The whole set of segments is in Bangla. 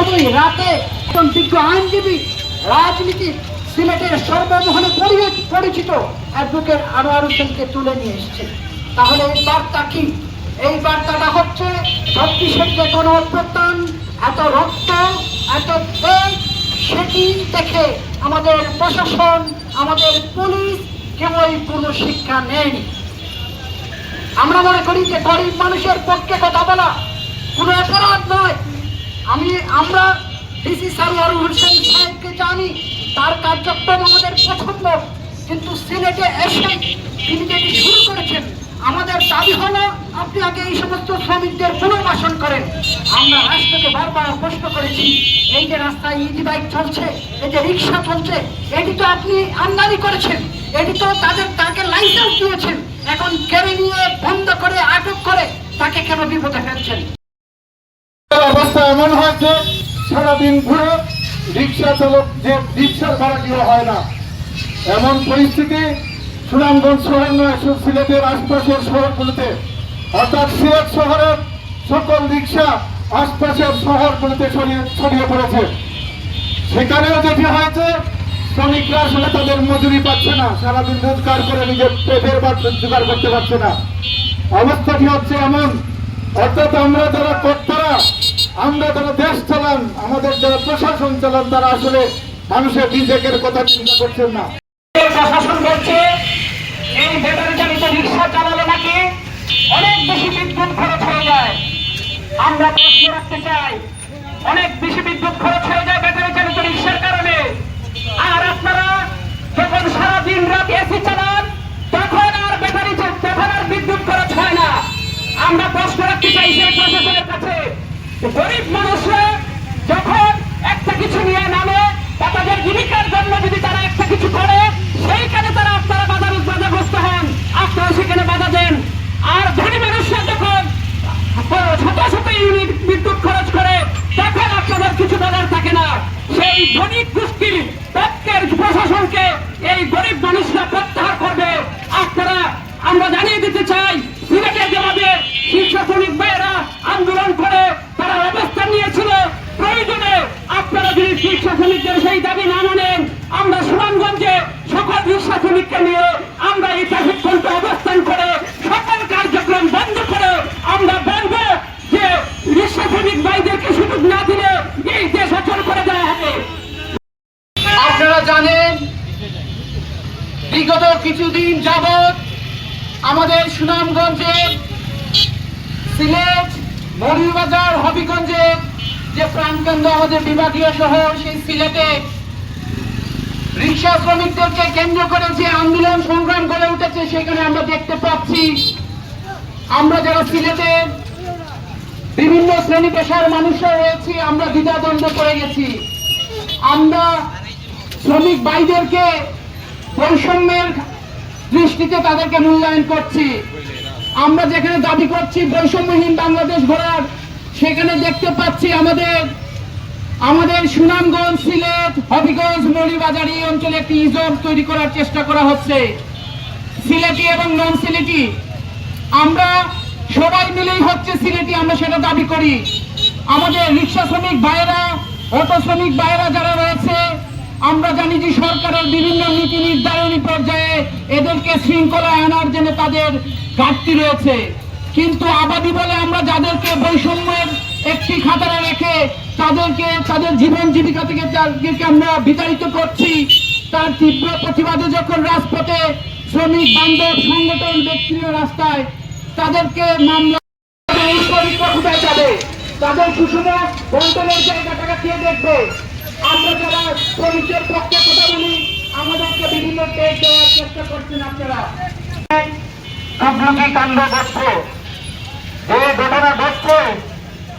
গতই রাতে একজন বিজ্ঞ আইনজীবী, রাজনীতি সিলেটের সর্বমোহনে পরিচিত অ্যাডভোকেট আনোয়ার হোসেনকে তুলে নিয়ে এসেছে। তাহলে এই বার্তা কি? এই বার্তাটা হচ্ছে 26-এর যে কোনো অভ্যুত্থান, এত রক্ত, এত দেশ, সেটি দেখে আমাদের প্রশাসন, আমাদের পুলিশ কেউই কোনো শিক্ষা নেয়নি। আমরা মনে করি যে গরিব মানুষের পক্ষে কথা বলা কোনো অপরাধ নয়। আমরা ডিসি সারোয়ারুল হোসেন সাহেবকে জানি, তার কার্যক্রম আমাদের পছন্দ, কিন্তু সিলেটে এসে তিনি যেটি শুরু করেছেন, আমাদের দাবি হলো আপনি আগে এই সমস্ত শ্রমিকদের পুনর্বাসন করেন। আমরা রাষ্ট্রকে বারবার প্রশ্ন করেছি, এই যে রাস্তায় ইজি বাইক চলছে, এই যে রিক্সা চলছে, এটি তো আপনি আমদানি করেছেন, এটি তো তাকে লাইসেন্স দিয়েছেন, এখন কেড়ে নিয়ে বন্ধ করে আটক করে তাকে কেন বিপদে ফেলছেন? অবস্থা এমন হয়েছে, সারাদিন ঘুরে রিক্সা চালক যে রিক্সার ভাড়া দিয়ে হয় না, এমন পরিস্থিতি সুনামগঞ্জ শহর নয়, সিলেটের আশপাশের শহরগুলোতে, অর্থাৎ সিলেট শহরের সকল রিক্সা আশপাশের শহরগুলোতে ছড়িয়ে পড়েছে। সেখানেও যেটি হয়েছে, শ্রমিকরা আসলে তাদের মজুরি পাচ্ছে না, সারাদিন রোজগার করে নিজের পেটের জোগাড় করতে পারছে না। অবস্থাটি হচ্ছে এমন, অর্থাৎ আমরা যারা কর্তারা, আমরা যারা দেশ চালান, আমাদের যারা প্রশাসন চালান, তারা আসলে মানুষের বিবেকের কথা চিন্তা করছেন না। প্রশাসন বলছে এই ব্যাটারি চালিত রিক্সা চালালে নাকি অনেক বেশি বিদ্যুৎ খরচ হয়ে যায়। আমরা প্রশ্ন রাখতে চাই, অনেক বেশি বিদ্যুৎ খরচ হয়ে যায় ব্যাটারি চালিত রিক্সার কারণে, আর আপনারা যখন সারাদিন রাত এসি চালান তখন আর বিদ্যুৎ খরচ হয় না। আমরা প্রশ্ন রাখতে চাই সেই প্রশাসনের কাছে, গরিব মানুষরা যখন একটা কিছু নিয়ে নামে বা তাদের জীবিকার জন্য যদি তারা একটা কিছু করে, সেইখানে আপনারা বাধাগ্রস্ত হন, আপনারা সেখানে বাধা দেন। আর ধনী মানুষরা যখন শত শত ইউনিট বিদ্যুৎ খরচ করে, তখন আপনাদের কিছু বলার থাকে না। সেই ধনী গোষ্ঠীর পক্ষের প্রশাসনকে এই গরিব মানুষরা প্রত্যাহার করবে। আমরা জানিয়ে দিতে চাই, সিলেটে যেভাবে শীর্ষ শ্রমিক ভাইয়েরা আন্দোলন করে তারা অবস্থান নিয়েছিল, প্রয়োজনে আপনারা যদি শীর্ষ শ্রমিকদের সেই দাবি না মানেন, আমরা সুনামগঞ্জে সকল রিক্সা শ্রমিককে নিয়ে আমরা এই ট্রাফিক পয়েন্টে অবস্থান করে সকল কার্যক্রম বন্ধ করে আমরা বলব যে রিক্সা শ্রমিক ভাইদেরকে সুযোগ না দিলে এই দেশ অচল করে দেওয়া হবে। আপনারা জানেন, বিগত কিছুদিন যাবৎ আমাদের সুনামগঞ্জের সিলেট, মৌলভীবাজার, হবিগঞ্জের যে প্রাণকেন্দ্র আমাদের বিভাগীয় শহর, সেই সিলেটে রিক্সা শ্রমিকদেরকে কেন্দ্র করে যে আন্দোলন সংগ্রাম গড়ে উঠেছে, সেখানে আমরা দেখতে পাচ্ছি আমরা যারা সিলেটে বিভিন্ন শ্রেণী পেশার মানুষরা রয়েছি, আমরা দ্বিধাদ্বন্দ্ব করে গেছি। আমরা শ্রমিক ভাইদেরকে বৈষম্যের দৃষ্টিতে তাদেরকে মূল্যায়ন করছি। আমরা যেখানে দাবি করছি বৈষম্যহীন বাংলাদেশ গড়ার, সেখানে দেখতে পাচ্ছি আমাদের সুনামগঞ্জ, সিলেট, হবিগঞ্জ, মৌলভীবাজার এই অঞ্চলে একটি ইজম তৈরি করার চেষ্টা করা হচ্ছে। সিলেটি এবং নন সিলেটি আমরা সবাই মিলেই হচ্ছে সিলেটি, আমরা সেটা দাবি করি। আমাদের রিক্সা শ্রমিক ভাইয়েরা, অটো শ্রমিক ভাইয়েরা যারা রয়েছে, আমরা জানি যে সরকারের বিভিন্ন নীতি নির্ধারণী পর্যায়ে এদেরকে শৃঙ্খলায় আনার জন্য তাদের ঘাটতি রয়েছে, কিন্তু আবাদি বলে আমরা যাদেরকে বৈষম্যের একটি খাতারে রেখে তাদের জীবন জীবিকা থেকে তাদেরকে আমরা বিতাড়িত করছি, তার তীব্র প্রতিবাদে যখন রাজপথে শ্রমিক বান্ধব সংগঠন ব্যক্তিরা রাস্তায়, তাদেরকে মামলা কোথায় যাবে, তাদের সুষম বন্টনের জায়গাটাকে কে দেখবে? আমরা যারা শ্রমিকদের পক্ষে কথা বলি, আমাদেরকে বিভিন্ন টেক দেওয়ার চেষ্টা করছেন আপনারা। কাণ্ড ঘটছে, যে ঘটনা ঘটছে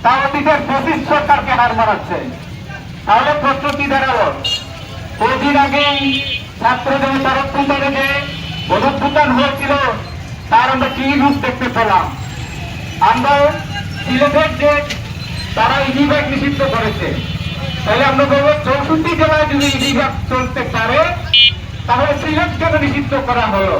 তা অতীতের ফ্যাসিস্ট সরকারকে হার মানাচ্ছে। তাহলে প্রশ্ন কি দাঁড়ালো? কদিন আগে ছাত্র জনতার অভ্যুত্থানে যে গণঅভ্যুত্থান হয়েছিল, তার আমরা কি রূপ দেখতে পেলাম? আমরা সিলেটের যে তারা ইজি ব্যাগ নিষিদ্ধ করেছে, তাহলে আমরা বলবো 64 জেলায় যদি ইজি ব্যাগ চলতে পারে, তাহলে সিলেট কেন নিষিদ্ধ করা হলো?